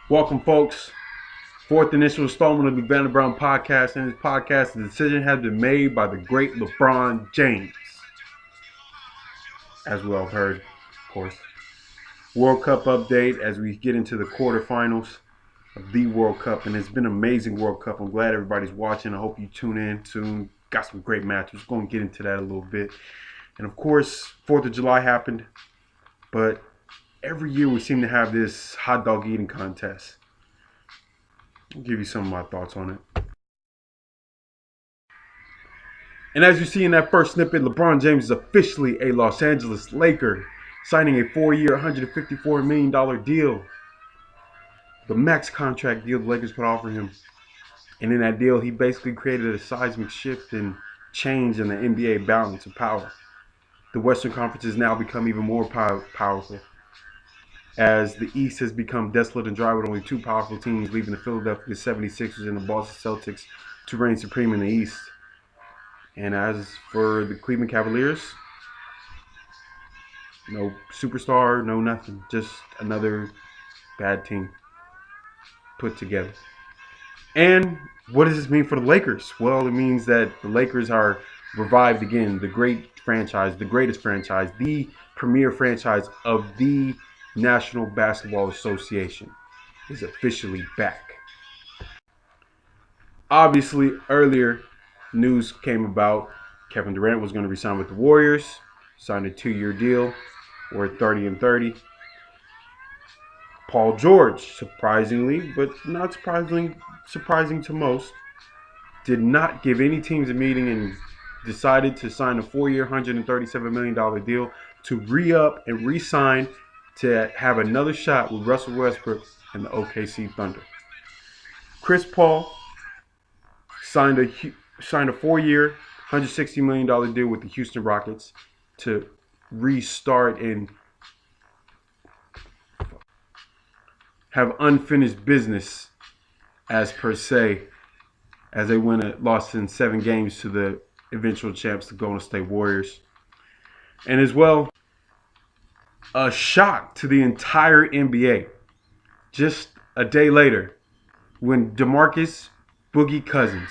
Welcome, folks. Fourth initial installment of the Lebron podcast. In this podcast, the decision has been made by the great LeBron James. As we all heard, of course. World Cup update as we get into the quarterfinals of the World Cup. And it's been an amazing World Cup. I'm glad everybody's watching. I hope you tune in soon. Got some great matches. We're going to get into that a little bit. And of course, 4th of July happened. But every year we seem to have this hot dog eating contest. I'll give you some of my thoughts on it. And as you see in that first snippet, LeBron James is officially a Los Angeles Laker, signing a 4-year, $154 million deal. The max contract deal the Lakers could offer him. And in that deal, he basically created a seismic shift and change in the NBA balance of power. The Western Conference has now become even more powerful, as the East has become desolate and dry with only two powerful teams, leaving the Philadelphia 76ers and the Boston Celtics to reign supreme in the East. And as for the Cleveland Cavaliers, no superstar, no nothing. Just another bad team put together. And what does this mean for the Lakers? Well, it means that the Lakers are revived again. The great franchise, the greatest franchise, the premier franchise of the National Basketball Association is officially back. Obviously, earlier news came about Kevin Durant was going to resign with the Warriors, signed a 2-year deal worth 30 and 30. Paul George, surprisingly, but not surprising to most, did not give any teams a meeting and decided to sign a 4-year, $137 million deal to re-up and re-sign to have another shot with Russell Westbrook and the OKC Thunder. Chris Paul signed a 4-year, $160 million deal with the Houston Rockets to restart and have unfinished business, as per se, as they lost in 7 games to the eventual champs, the Golden State Warriors. And as well, a shock to the entire NBA just a day later when Demarcus Boogie Cousins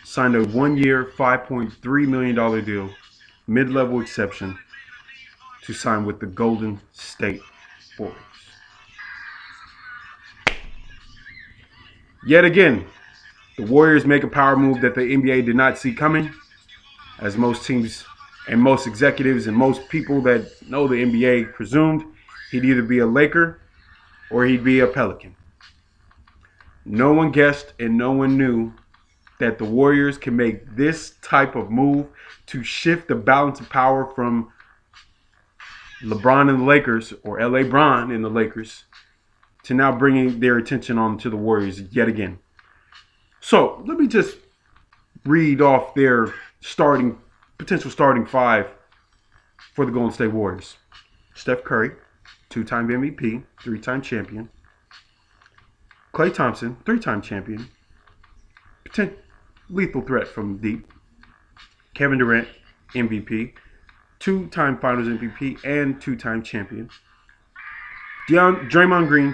signed a 1-year, $5.3 million deal, mid-level exception, to sign with the Golden State Warriors. Yet again, the Warriors make a power move that the NBA did not see coming, as most teams and most executives and most people that know the NBA presumed he'd either be a Laker or he'd be a Pelican. No one guessed and no one knew that the Warriors can make this type of move to shift the balance of power from LeBron and the Lakers, or LA Bron and the Lakers, to now bringing their attention on to the Warriors yet again. So let me just read off their potential starting 5 for the Golden State Warriors. Steph Curry, 2-time MVP, 3-time champion. Klay Thompson, 3-time champion. Lethal threat from deep. Kevin Durant, MVP, 2-time Finals MVP, and 2-time champion. Draymond Green,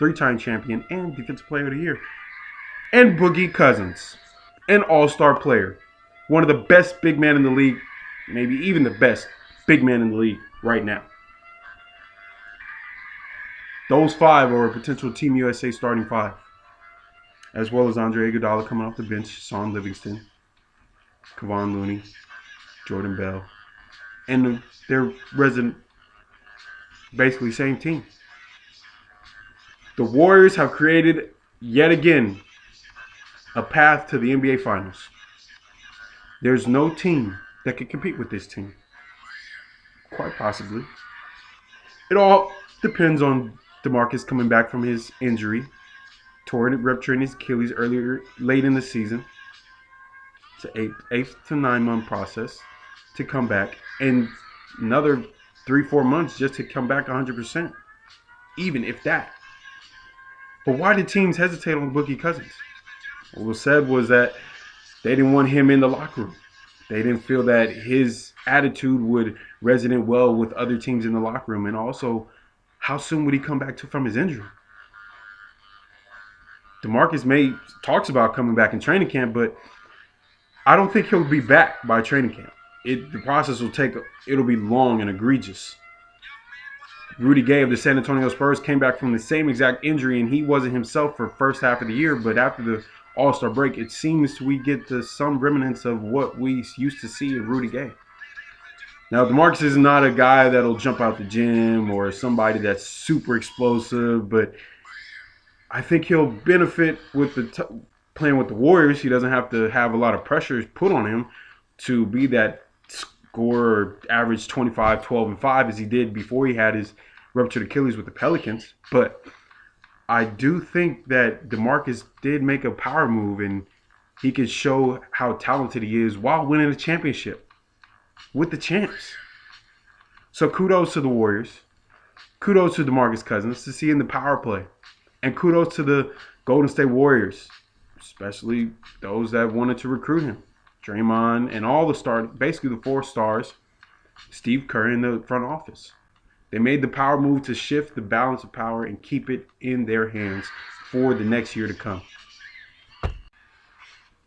3-time champion and Defensive Player of the Year. And Boogie Cousins, an all-star player. One of the best big men in the league, maybe even the best big man in the league right now. Those 5 are a potential Team USA starting 5. As well as Andre Iguodala coming off the bench, Sean Livingston, Kevon Looney, Jordan Bell, and their resident, basically same team. The Warriors have created, yet again, a path to the NBA Finals. There's no team that can compete with this team. Quite possibly. It all depends on Demarcus coming back from his injury, rupturing his Achilles late in the season. It's an 8 to 9 month process to come back, and another 3-4 months just to come back 100%, even if that. But why did teams hesitate on Boogie Cousins? What was said was that they didn't want him in the locker room. They didn't feel that his attitude would resonate well with other teams in the locker room, and also how soon would he come back from his injury? Demarcus talks about coming back in training camp, but I don't think he'll be back by training camp. The process it'll be long and egregious. Rudy Gay of the San Antonio Spurs came back from the same exact injury, and he wasn't himself for first half of the year. But after the All-Star break, it seems we get to some remnants of what we used to see in Rudy Gay. Now, Demarcus is not a guy that'll jump out the gym or somebody that's super explosive, but I think he'll benefit with playing with the Warriors. He doesn't have to have a lot of pressure put on him to be that scorer, average 25, 12, and 5 as he did before he had his ruptured Achilles with the Pelicans. But I do think that DeMarcus did make a power move, and he could show how talented he is while winning a championship with the champs. So kudos to the Warriors. Kudos to DeMarcus Cousins to see in the power play. And kudos to the Golden State Warriors, especially those that wanted to recruit him. Draymond and all the stars, basically the 4 stars, Steve Kerr in the front office. They made the power move to shift the balance of power and keep it in their hands for the next year to come.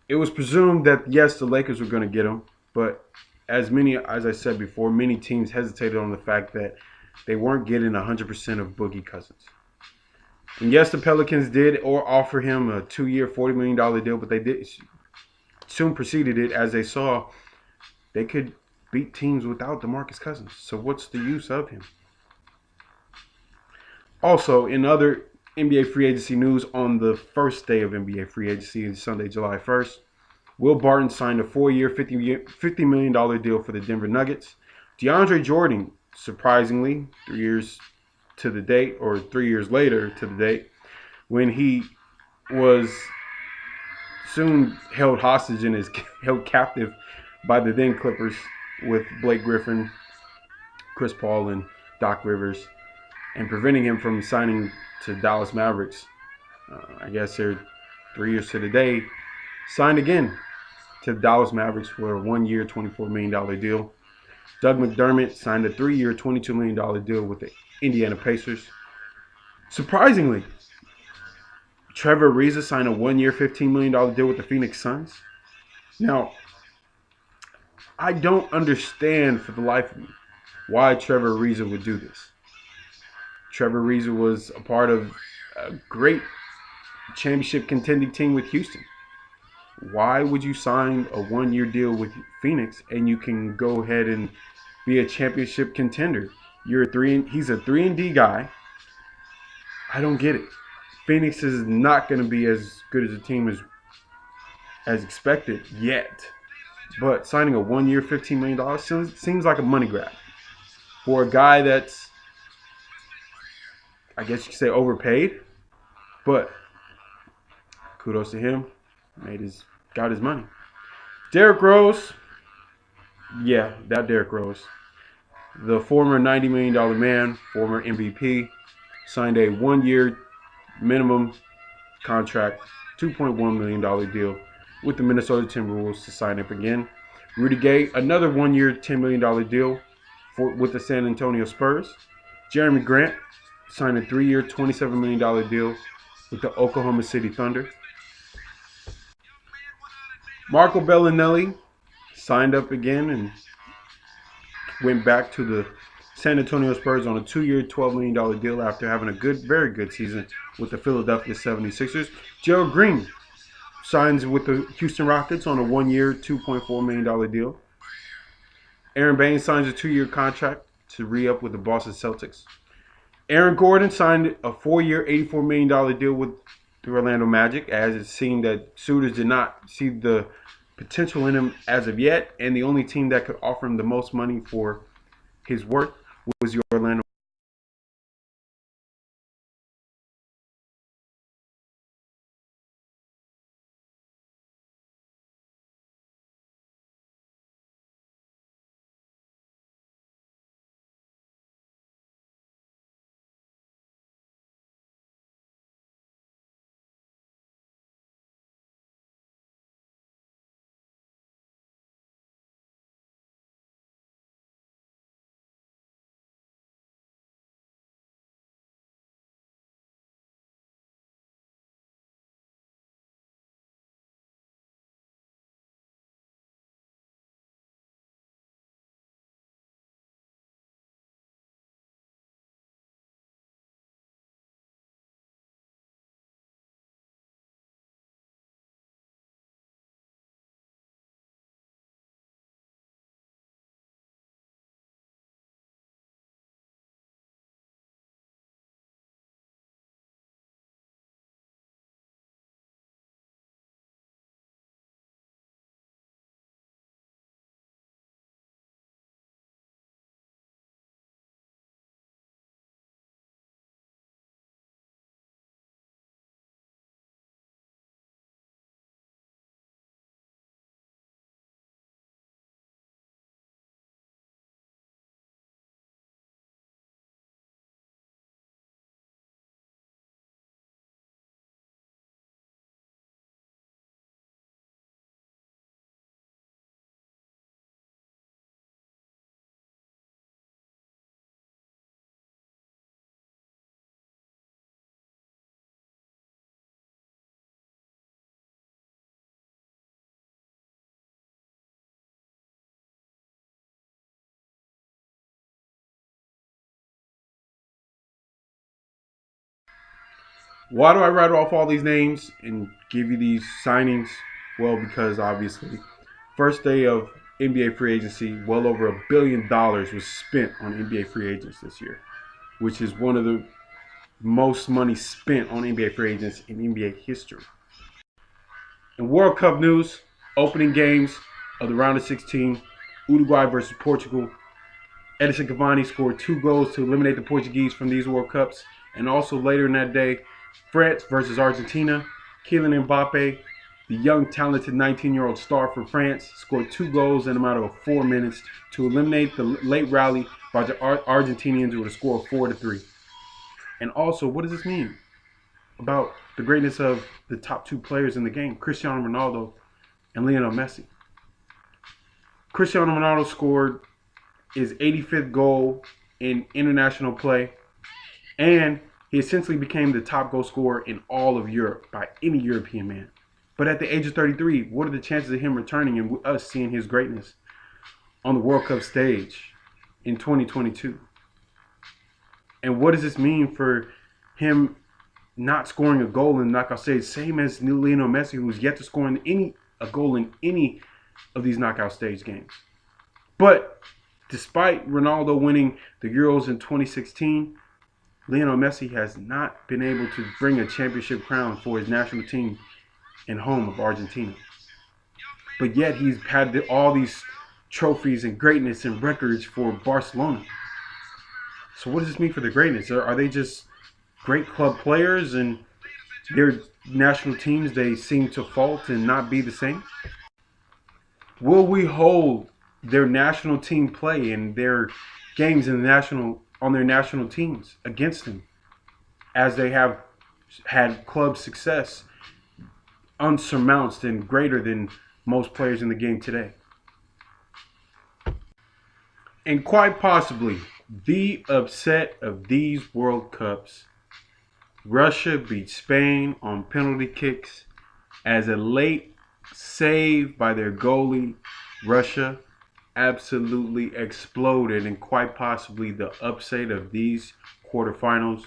It was presumed that, yes, the Lakers were going to get him, but as I said before, many teams hesitated on the fact that they weren't getting 100% of Boogie Cousins. And yes, the Pelicans did offer him a 2-year, $40 million deal, but they soon preceded it as they saw they could beat teams without DeMarcus Cousins. So what's the use of him? Also, in other NBA free agency news, on the first day of NBA free agency, Sunday, July 1st, Will Barton signed a 4-year, $50 million deal for the Denver Nuggets. DeAndre Jordan, surprisingly, 3 years to the date, or 3 years later to the date, when he was soon held hostage and is held captive by the then Clippers with Blake Griffin, Chris Paul, and Doc Rivers, and preventing him from signing to Dallas Mavericks. I guess they're 3 years to the day, signed again to the Dallas Mavericks for a 1-year, $24 million deal. Doug McDermott signed a 3-year, $22 million deal with the Indiana Pacers. Surprisingly, Trevor Ariza signed a 1-year, $15 million deal with the Phoenix Suns. Now, I don't understand for the life of me why Trevor Ariza would do this. Trevor Ariza was a part of a great championship contending team with Houston. Why would you sign a 1-year deal with Phoenix and you can go ahead and be a championship contender? He's a 3-and-D guy. I don't get it. Phoenix is not going to be as good as a team as expected yet. But signing a 1-year, $15 million seems like a money grab for a guy that's, I guess you could say, overpaid. But kudos to him. Got his money. Derrick Rose. Yeah, that Derrick Rose. The former $90 million man, former MVP, signed a 1-year minimum contract, $2.1 million deal with the Minnesota Timberwolves to sign up again. Rudy Gay, another 1-year, $10 million deal with the San Antonio Spurs. Jeremy Grant signed a 3-year, $27 million deal with the Oklahoma City Thunder. Marco Bellinelli signed up again and went back to the San Antonio Spurs on a 2-year, $12 million deal after having a very good season with the Philadelphia 76ers. Gerald Green signs with the Houston Rockets on a 1-year, $2.4 million deal. Aaron Baines signs a 2-year contract to re-up with the Boston Celtics. Aaron Gordon signed a 4-year, $84 million deal with the Orlando Magic, as it seemed that suitors did not see the potential in him as of yet, and the only team that could offer him the most money for his worth was the Orlando Why do I write off all these names and give you these signings? Well, because obviously, first day of NBA free agency, well over $1 billion was spent on NBA free agents this year, which is one of the most money spent on NBA free agents in NBA history. In World Cup news, opening games of the round of 16, Uruguay versus Portugal. Edison Cavani scored 2 goals to eliminate the Portuguese from these World Cups. And also later in that day, France versus Argentina. Kylian Mbappe, the young, talented 19-year-old star for France, scored 2 goals in a matter of 4 minutes to eliminate the late rally by the Argentinians with a score of 4-3. And also, what does this mean about the greatness of the top 2 players in the game, Cristiano Ronaldo and Lionel Messi? Cristiano Ronaldo scored his 85th goal in international play, and he essentially became the top goal scorer in all of Europe by any European man. But at the age of 33, what are the chances of him returning and us seeing his greatness on the World Cup stage in 2022? And what does this mean for him not scoring a goal in the knockout stage, same as Lionel Messi, who's yet to score a goal in any of these knockout stage games? But despite Ronaldo winning the Euros in 2016, Lionel Messi has not been able to bring a championship crown for his national team and home of Argentina. But yet he's had all these trophies and greatness and records for Barcelona. So what does this mean for the greatness? Are they just great club players and their national teams, they seem to fault and not be the same? Will we hold their national team play and their games in on their national teams against them, as they have had club success unsurmounted and greater than most players in the game today? And quite possibly the upset of these World Cups, Russia beat Spain on penalty kicks. As a late save by their goalie, Russia absolutely exploded, and quite possibly the upset of these quarterfinals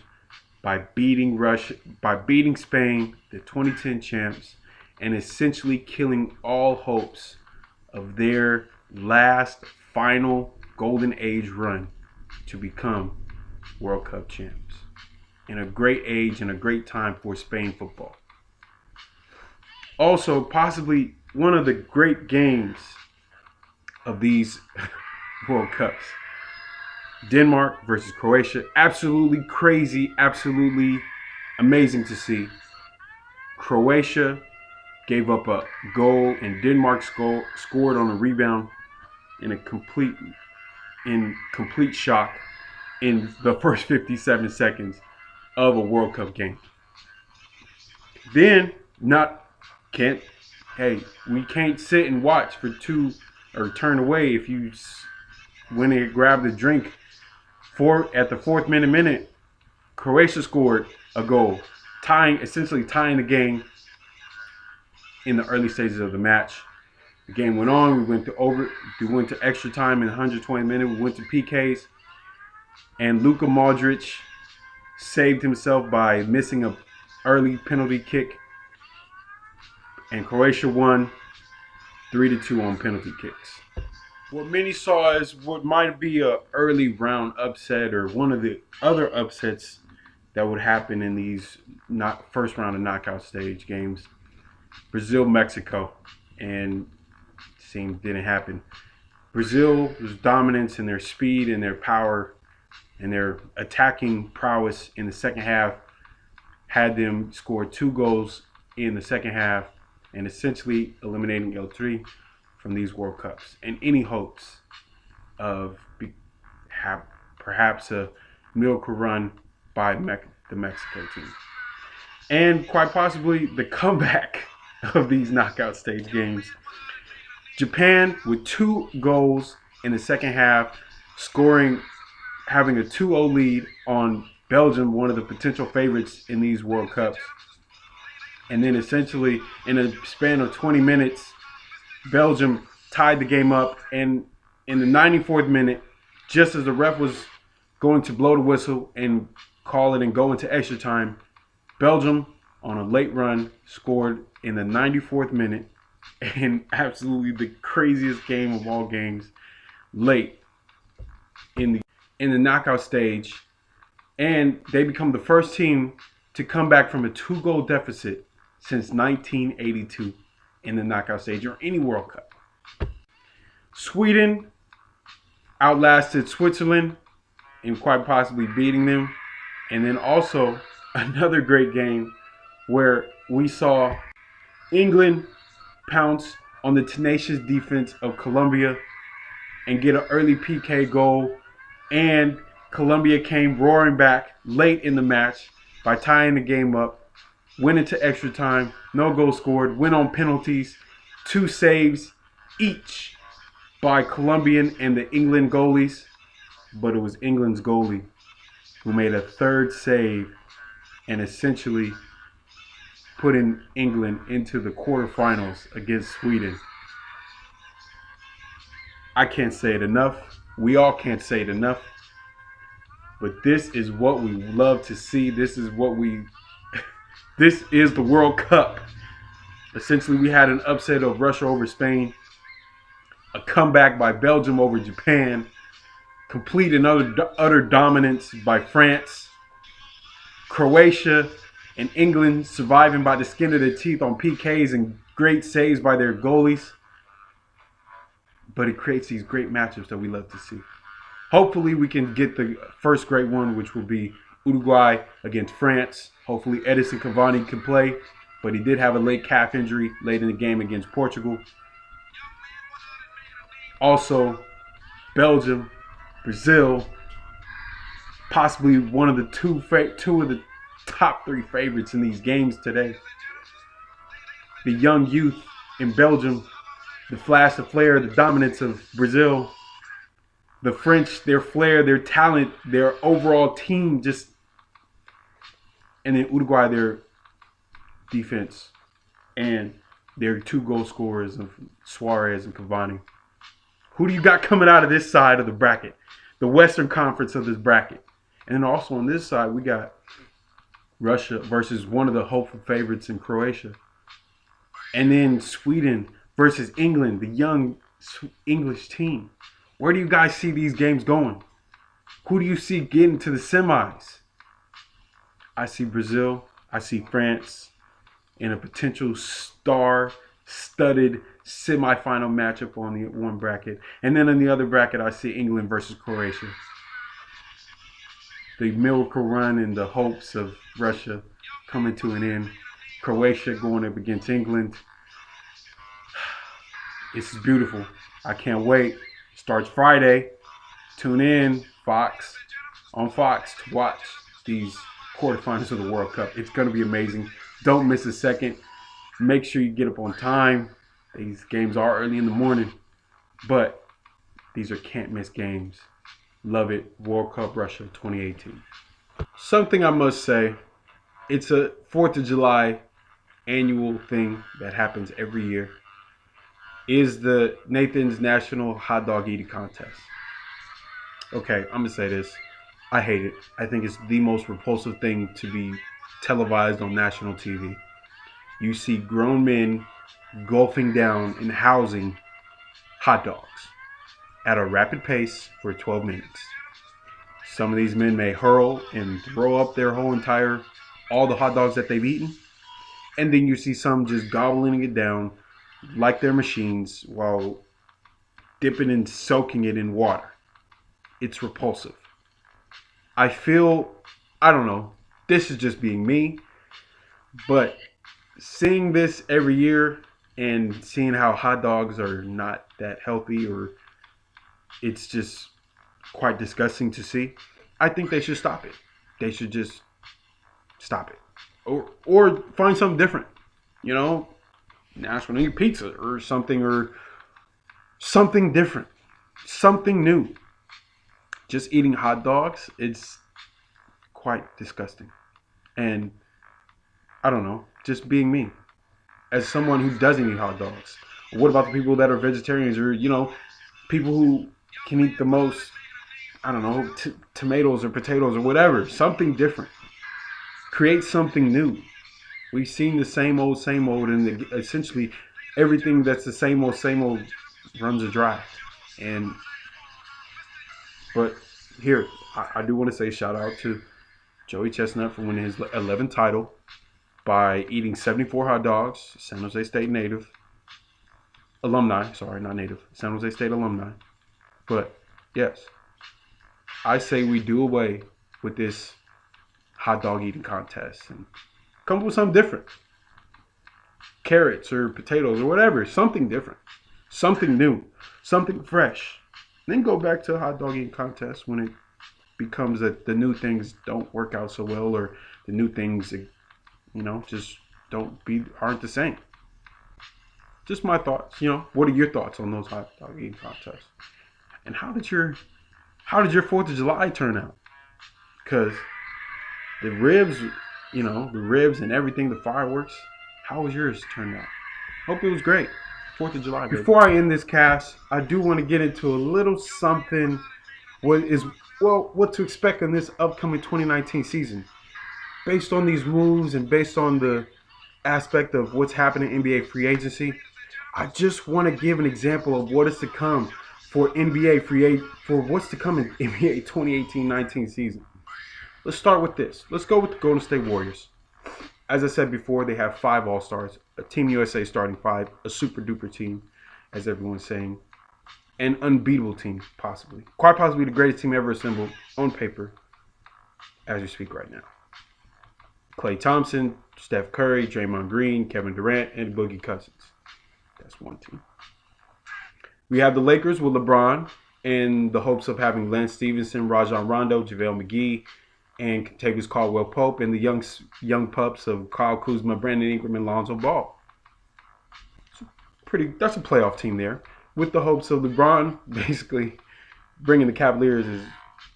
by beating Spain, the 2010 champs, and essentially killing all hopes of their last final golden age run to become World Cup champs. In a great age and a great time for Spain football. Also, possibly one of the great games of these World Cups. Denmark versus Croatia. Absolutely crazy, absolutely amazing to see. Croatia gave up a goal, and Denmark scored on a rebound in complete shock in the first 57 seconds of a World Cup game. Then we can't sit and watch for or turn away if you went and grabbed a drink. At the 4th minute, Croatia scored a goal, essentially tying the game in the early stages of the match. The game went on. We went to extra time in 120 minutes. We went to PKs, and Luka Modric saved himself by missing an early penalty kick, and Croatia won 3-2 on penalty kicks. What many saw as what might be an early round upset, or one of the other upsets that would happen in these first round of knockout stage games, Brazil-Mexico, and didn't happen. Brazil's dominance and their speed and their power and their attacking prowess in the second half had them score 2 goals in the second half, and essentially eliminating El Tri from these World Cups and any hopes of perhaps a miracle run by the Mexico team. And quite possibly the comeback of these knockout stage games. Japan with 2 goals in the second half, having a 2-0 lead on Belgium, one of the potential favorites in these World Cups. And then essentially in a span of 20 minutes, Belgium tied the game up. And in the 94th minute, just as the ref was going to blow the whistle and call it and go into extra time, Belgium, on a late run, scored in the 94th minute, and absolutely the craziest game of all games, late in the knockout stage, and they become the first team to come back from a 2-goal deficit since 1982 in the knockout stage or any World Cup. Sweden outlasted Switzerland and quite possibly beating them. And then also another great game where we saw England pounce on the tenacious defense of Colombia and get an early PK goal. And Colombia came roaring back late in the match by tying the game up, went into extra time, no goal scored, went on penalties, 2 saves each by Colombian and the England goalies. But it was England's goalie who made a 3rd save and essentially putting England into the quarterfinals against Sweden. I can't say it enough. We all can't say it enough. But this is what we love to see. This is the World Cup. Essentially, we had an upset of Russia over Spain, a comeback by Belgium over Japan, complete and utter dominance by France, Croatia and England surviving by the skin of their teeth on PKs and great saves by their goalies. But it creates these great matchups that we love to see. Hopefully we can get the first great one, which will be Uruguay against France. Hopefully Edison Cavani can play, but he did have a late calf injury late in the game against Portugal. Also, Belgium, Brazil, possibly one of the two of the top 3 favorites in these games today. The young youth in Belgium, the flash, the flair, the dominance of Brazil, the French, their flair, their talent, their overall team, and then Uruguay, their defense and their 2 goal scorers of Suarez and Cavani. Who do you got coming out of this side of the bracket? The Western Conference of this bracket. And then also on this side, we got Russia versus one of the hopeful favorites in Croatia. And then Sweden versus England, the young English team. Where do you guys see these games going? Who do you see getting to the semis? I see Brazil. I see France in a potential star-studded semifinal matchup on the one bracket. And then in the other bracket, I see England versus Croatia. The miracle run and the hopes of Russia coming to an end. Croatia going up against England. This is beautiful. I can't wait. Starts Friday. Tune in, Fox, on Fox to watch these quarterfinals of the World Cup. It's going to be amazing. Don't miss a second. Make sure you get up on time. These games are early in the morning, but these are can't-miss games. Love it. World Cup Russia 2018. Something I must say, it's a 4th of July annual thing that happens every year, is the Nathan's National Hot Dog Eating Contest. Okay, I'm going to say this. I hate it. I think it's the most repulsive thing to be televised on national TV. You see grown men gulping down and housing hot dogs at a rapid pace for 12 minutes. Some of these men may hurl and throw up their all the hot dogs that they've eaten. And then you see some just gobbling it down like they're machines while dipping and soaking it in water. It's repulsive. I don't know, this is just being me, but seeing this every year and seeing how hot dogs are not that healthy, or it's just quite disgusting to see, I think they should stop it. They should just stop it. Or find something different. You know, national pizza or something different. Something new. Just eating hot dogs, it's quite disgusting. And I don't know, just being me. As someone who doesn't eat hot dogs. What about the people that are vegetarians, or, you know, people who can eat the most, I don't know, tomatoes or potatoes or whatever. Something different. Create something new. We've seen the same old, and essentially everything that's the same old runs dry. And but here, I do want to say shout out to Joey Chestnut for winning his 11th title by eating 74 hot dogs. San Jose State native. Alumni, sorry, not native. San Jose State alumni. But yes, I say we do away with this hot dog eating contest and come up with something different. Carrots or potatoes or whatever. Something different. Something new. Something fresh. Then go back to a hot dog eating contest when it becomes that the new things don't work out so well, or the new things, just aren't the same. Just my thoughts. What are your thoughts on those hot dog eating contests? And how did your 4th of July turn out? Because the ribs and everything, the fireworks, how was yours turned out? Hope it was great. 4th of July, baby. Before I end this cast, I do want to get into a little something. What to expect in this upcoming 2019 season. Based on these moves and based on the aspect of what's happening in NBA free agency, I just want to give an example of what is to come for what's to come in NBA 2018-19 season. Let's start with this. Let's go with the Golden State Warriors. As I said before, they have 5 All-Stars, a Team USA starting 5, a super-duper team, as everyone's saying, an unbeatable team, possibly. Quite possibly the greatest team ever assembled on paper as we speak right now. Klay Thompson, Steph Curry, Draymond Green, Kevin Durant, and Boogie Cousins. That's one team. We have the Lakers with LeBron in the hopes of having Lance Stevenson, Rajon Rondo, JaVale McGee, and Kentavious Caldwell-Pope, and the young pups of Kyle Kuzma, Brandon Ingram, and Lonzo Ball. That's a playoff team there, with the hopes of LeBron basically bringing the Cavaliers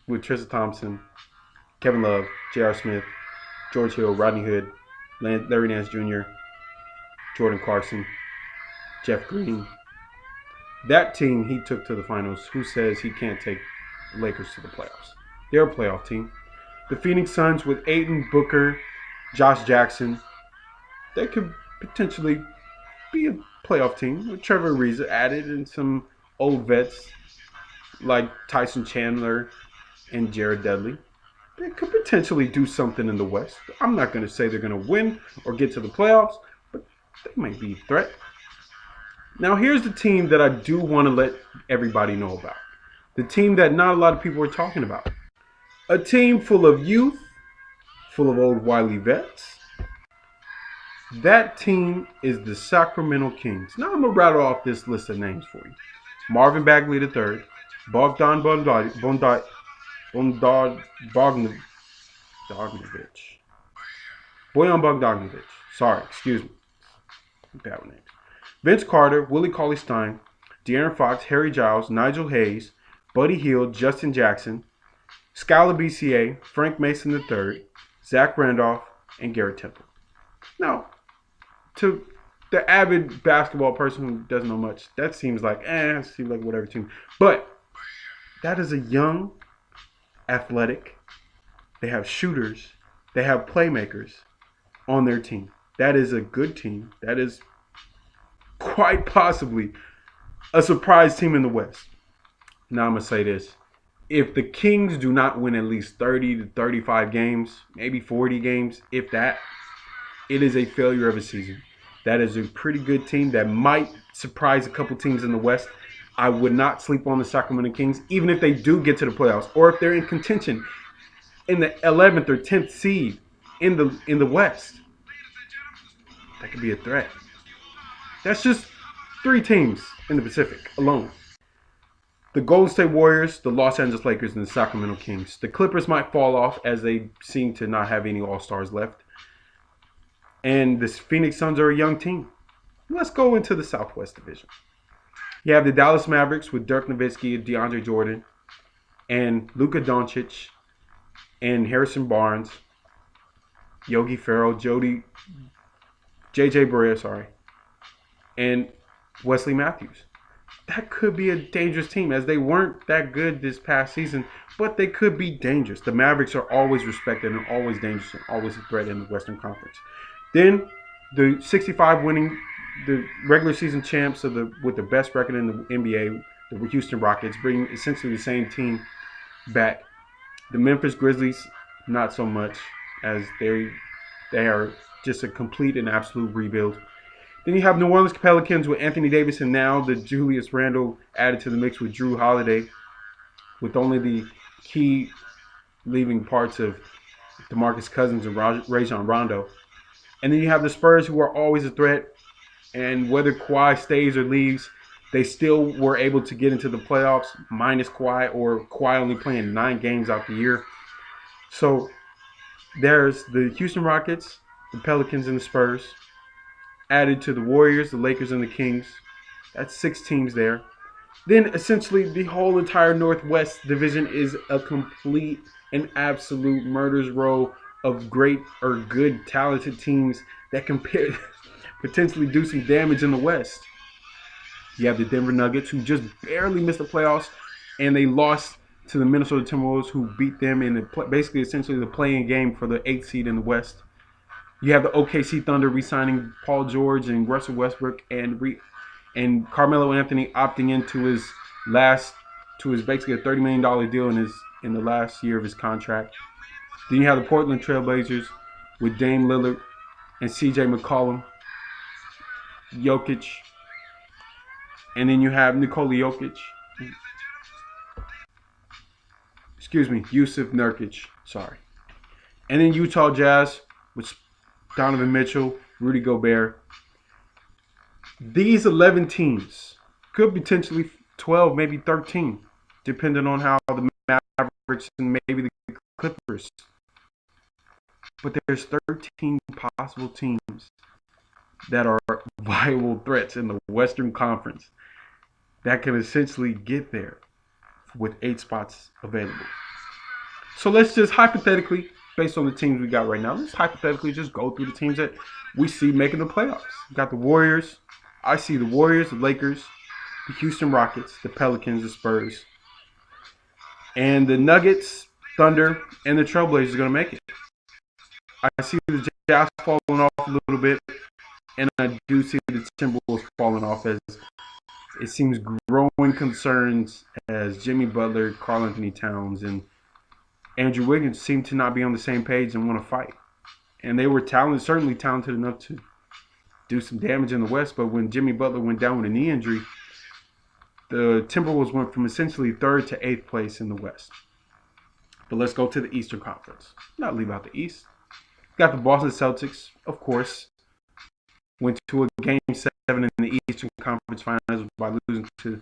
with Tristan Thompson, Kevin Love, J.R. Smith, George Hill, Rodney Hood, Larry Nance Jr., Jordan Clarkson, Jeff Green. That team he took to the finals. Who says he can't take the Lakers to the playoffs? They're a playoff team. The Phoenix Suns with Ayton, Booker, Josh Jackson. They could potentially be a playoff team with Trevor Ariza added and some old vets like Tyson Chandler and Jared Dudley. They could potentially do something in the West. I'm not going to say they're going to win or get to the playoffs, but they might be a threat. Now here's the team that I do want to let everybody know about. The team that not a lot of people are talking about. A team full of youth, full of old wily vets. That team is the Sacramento Kings. Now I'm going to rattle off this list of names for you. Marvin Bagley III, Bogdan Bogdanovic, Bojan Bogdanovic. Sorry, excuse me. Bad names. Vince Carter, Willie Cauley-Stein, De'Aaron Fox, Harry Giles, Nigel Hayes, Buddy Hield, Justin Jackson, Scala BCA, Frank Mason III, Zach Randolph, and Garrett Temple. Now, to the avid basketball person who doesn't know much, that seems like whatever team. But that is a young, athletic, they have shooters, they have playmakers on their team. That is a good team. That is quite possibly a surprise team in the West. Now I'm going to say this. If the Kings do not win at least 30 to 35 games, maybe 40 games, if that, it is a failure of a season. That is a pretty good team that might surprise a couple teams in the West. I would not sleep on the Sacramento Kings, even if they do get to the playoffs, or if they're in contention in the 11th or 10th seed in the West. That could be a threat. That's just 3 teams in the Pacific alone. The Golden State Warriors, the Los Angeles Lakers, and the Sacramento Kings. The Clippers might fall off as they seem to not have any All-Stars left. And the Phoenix Suns are a young team. Let's go into the Southwest Division. You have the Dallas Mavericks with Dirk Nowitzki, DeAndre Jordan, and Luka Doncic, and Harrison Barnes, Yogi Ferrell, JJ Barea, and Wesley Matthews. that could be a dangerous team, as they weren't that good this past season, but they could be dangerous. The Mavericks are always respected and always dangerous and always a threat in the Western Conference. Then the 65 winning, the regular season champs of with the best record in the NBA, the Houston Rockets, bring essentially the same team back. The Memphis Grizzlies, not so much, as they are just a complete and absolute rebuild. Then you have New Orleans Pelicans with Anthony Davis, and now the Julius Randle added to the mix with Drew Holiday, with only the key leaving parts of Demarcus Cousins and Rajon Rondo. And then you have the Spurs, who are always a threat, and whether Kawhi stays or leaves, they still were able to get into the playoffs minus Kawhi, or Kawhi only playing 9 games out the year. So there's the Houston Rockets, the Pelicans, and the Spurs, added to the Warriors, the Lakers, and the Kings. That's 6 teams there. Then essentially the whole entire Northwest division is a complete and absolute murder's row of great or good talented teams that can potentially do some damage in the West. You have the Denver Nuggets, who just barely missed the playoffs, and they lost to the Minnesota Timberwolves, who beat them in basically essentially the play-in game for the 8th seed in the West. You have the OKC Thunder re-signing Paul George and Russell Westbrook, and Carmelo Anthony opting into his basically a $30 million deal in the last year of his contract. Then you have the Portland Trailblazers with Dame Lillard and CJ McCollum, Jokic, and then you have Nikola Jokic. Yusuf Nurkic. Sorry. And then Utah Jazz with Donovan Mitchell, Rudy Gobert. These 11 teams could potentially 12, maybe 13, depending on how the Mavericks and maybe the Clippers. But there's 13 possible teams that are viable threats in the Western Conference that can essentially get there with 8 spots available. So let's just hypothetically, based on the teams we got right now, let's hypothetically just go through the teams that we see making the playoffs. We got the Warriors. I see the Warriors, the Lakers, the Houston Rockets, the Pelicans, the Spurs, and the Nuggets, Thunder, and the Trailblazers are going to make it. I see the Jazz falling off a little bit, and I do see the Timberwolves falling off, as it seems growing concerns as Jimmy Butler, Karl Anthony Towns, and Andrew Wiggins seem to not be on the same page and want to fight. And they were certainly talented enough to do some damage in the West, but when Jimmy Butler went down with a knee injury, the Timberwolves went from essentially 3rd to 8th place in the West. But let's go to the Eastern Conference. Not leave out the East. Got the Boston Celtics, of course, went to a Game 7 in the Eastern Conference Finals by losing to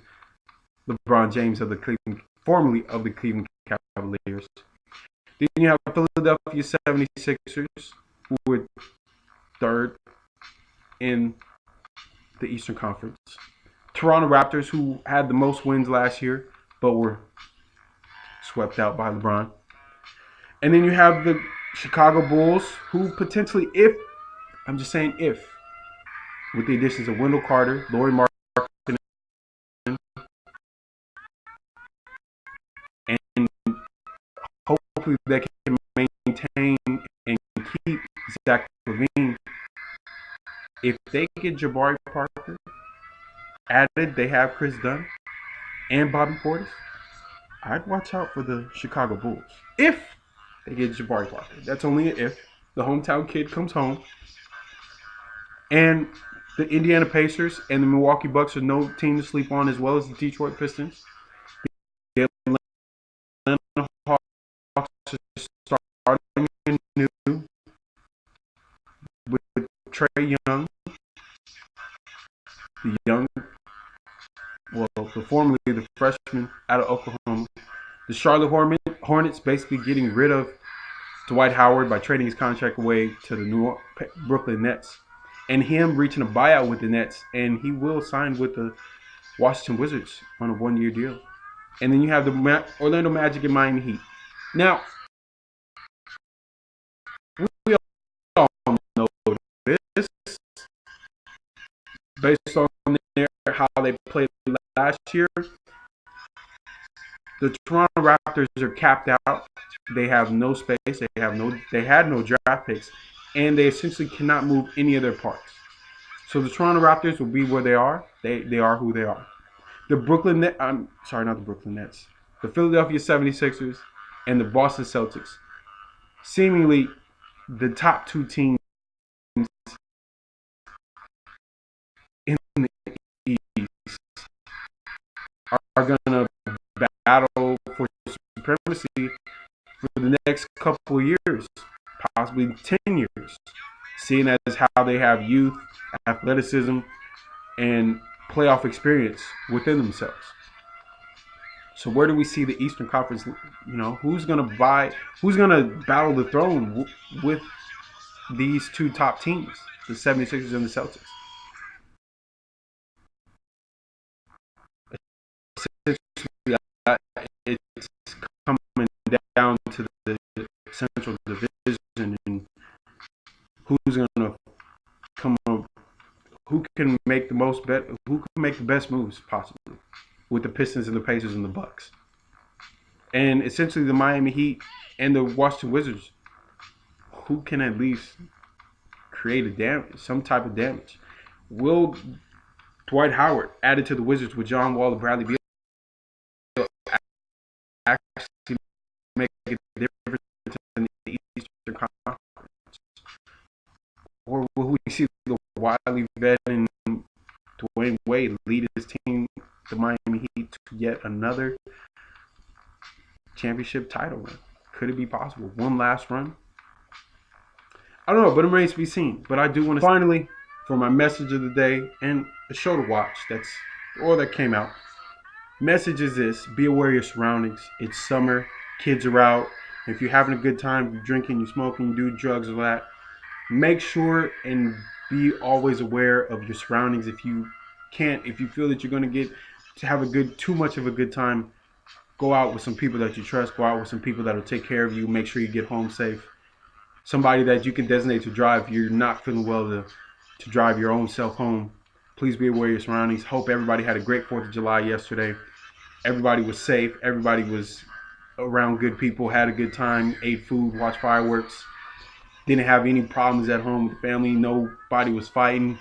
LeBron James formerly of the Cleveland Cavaliers. Then you have Philadelphia 76ers, who were 3rd in the Eastern Conference. Toronto Raptors, who had the most wins last year, but were swept out by LeBron. And then you have the Chicago Bulls, who potentially, if with the additions of Wendell Carter, Lauri Markkanen, and hopefully they can maintain and keep Zach LaVine. If they get Jabari Parker added, they have Chris Dunn and Bobby Portis. I'd watch out for the Chicago Bulls if they get Jabari Parker. That's only an if. The hometown kid comes home. And the Indiana Pacers and the Milwaukee Bucks are no team to sleep on, as well as the Detroit Pistons. The Atlanta Hawks are starting anew with Trae Young, formerly the freshman out of Oklahoma. The Charlotte Hornets basically getting rid of Dwight Howard by trading his contract away to the Brooklyn Nets, and him reaching a buyout with the Nets, and he will sign with the Washington Wizards on a 1-year deal. And then you have the Orlando Magic and Miami Heat. Now, we all know this based on how they played last year, the Toronto Raptors are capped out. They have no space. They had no draft picks, and they essentially cannot move any of their parts. So the Toronto Raptors will be where they are. They are who they are. The Brooklyn Nets, I'm sorry, not the Brooklyn Nets. The Philadelphia 76ers and the Boston Celtics, seemingly the top two teams in the East, are going to battle for supremacy for the next couple of years, possibly 10 years, seeing as how they have youth, athleticism, and playoff experience within themselves. So where do we see the Eastern Conference? Who's going to battle the throne with these two top teams, the 76ers and the Celtics? It's coming down to the Central Division and who's going to come up, who can make the best moves possibly with the Pistons and the Pacers and the Bucks. And essentially the Miami Heat and the Washington Wizards, who can at least create some type of damage. Will Dwight Howard, added to the Wizards with John Wall and Bradley Beal, actually make a difference in the Eastern Conference? Or will we see the wily vet and Dwayne Wade lead his team, the Miami Heat, to yet another championship title run? Could it be possible? One last run? I don't know, but it remains to be seen. But I do want to finally, for my message of the day and a show to watch that came out. Message is this: be aware of your surroundings. It's summer, kids are out. If you're having a good time, you're drinking, you're smoking, you do drugs or that, make sure and be always aware of your surroundings. If you feel that you're going to get to have too much of a good time, go out with some people that you trust. Go out with some people that will take care of you. Make sure you get home safe. Somebody that you can designate to drive if you're not feeling well to drive your own self home. Please be aware of your surroundings. Hope everybody had a great 4th of July yesterday. Everybody was safe. Everybody was around good people, had a good time, ate food, watched fireworks. Didn't have any problems at home with the family. Nobody was fighting.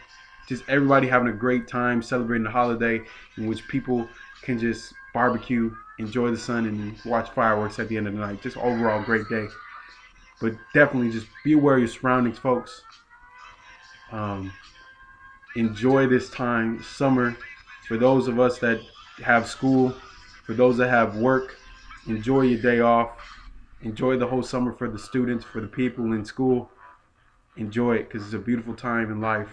Just everybody having a great time celebrating the holiday in which people can just barbecue, enjoy the sun, and watch fireworks at the end of the night. Just overall great day. But definitely just be aware of your surroundings, folks. Enjoy this time, summer. For those of us that have school, for those that have work, enjoy your day off. Enjoy the whole summer for the students, for the people in school. Enjoy it because it's a beautiful time in life.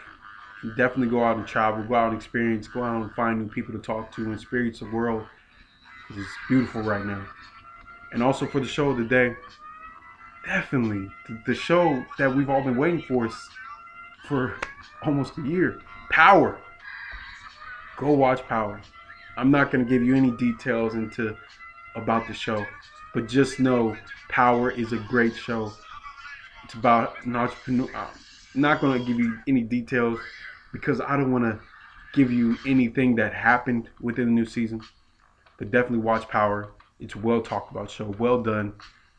Definitely go out and travel, go out and experience, go out and find new people to talk to and experience the world because it's beautiful right now. And also for the show of the day, definitely the show that we've all been waiting for almost a year, Power. Go watch Power. I'm not going to give you any details about the show, but just know Power is a great show. It's about an entrepreneur. I'm not going to give you any details because I don't want to give you anything that happened within the new season. But definitely watch Power. It's a well talked about show, well done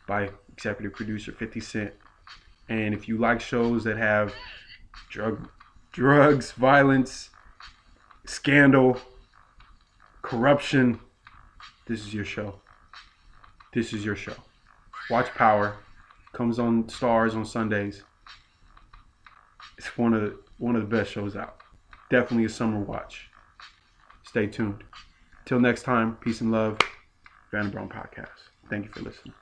by executive producer 50 Cent. And if you like shows that have drugs, violence, scandal, corruption, this is your show. This is your show. Watch Power. Comes on Stars on Sundays. It's one of the best shows out. Definitely a summer watch. Stay tuned. Till next time, peace and love. Van Brown Podcast. Thank you for listening.